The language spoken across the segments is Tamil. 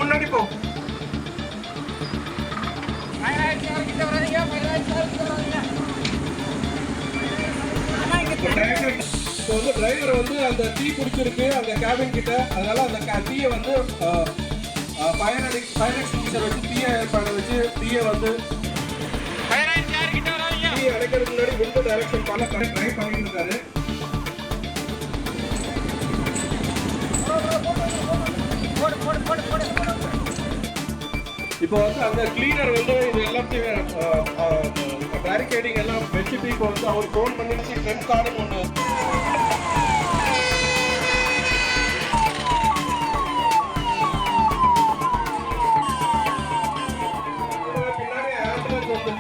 முன்னாடி போ. டிரைவர் வந்து அந்த தீ பிடிச்சிருக்கு அந்த கேபின் கிட்ட, அதனால அந்த தீயை வந்து ஃபயர் எக்ஸ்டிங்யூஷர் வச்சு தீயை ஏற்பாடு வச்சு தீயை வந்து தீயை அடைக்கிறதுக்கு முன்னாடி விண்டோ டைரக்ஷன் பண்ண ட்ரை பண்ணிட்டு இருக்காரு. இப்போ வந்து அந்த கிளீனர் வந்து இது எல்லாத்தையும் பேரிகேடிங் எல்லாம் வச்சுட்டு இப்போ வந்து அவர் ஃபோன் பண்ணிச்சு ஃப்ரெண்ட் கார்டு ஒன்று பின்னாடி ஆம்புலன்ஸ் வந்து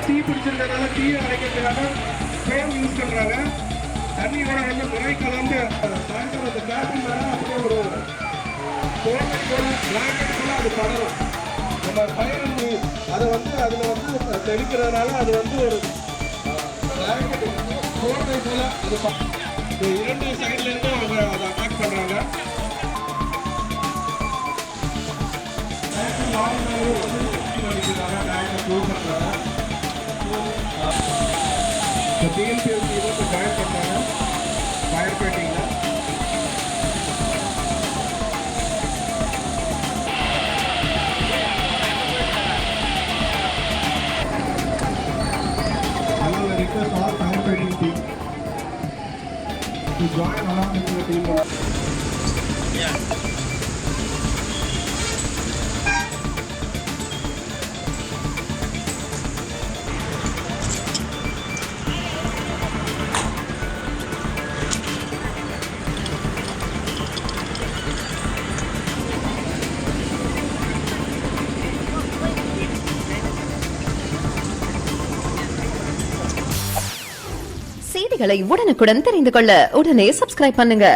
தீ பிடிச்சிருக்கிறதுனால தீயை அடைக்கிறதுக்காக ஃப்ளேம் யூஸ் பண்ணுறாங்க. தண்ணியோட வந்து முறை கலந்து சாயந்தரம் அந்த கேபின் மேலே அப்படியே ஒரு போர்வை போல பிளாங்கெட் போல அது படரும். நம்ம ஃபயர் அதை வந்து அதில் வந்து தெளிக்கிறதுனால அது வந்து ஒரு பிளாங்கெட் போர்வை போல அது இரண்டு சைட்லேருந்து அவங்க அதை அட்டாக் பண்ணுறாங்க. டிஎன்பிஎல்சி வந்து ஜாயின் பண்ணாங்க fire ஃபைட்டிங்கில். I will request all firefighting team to join along with the team. Yeah. செய்திகளை உடனுக்குடன் தெரிந்து கொள்ள உடனே சப்ஸ்கிரைப் பண்ணுங்க.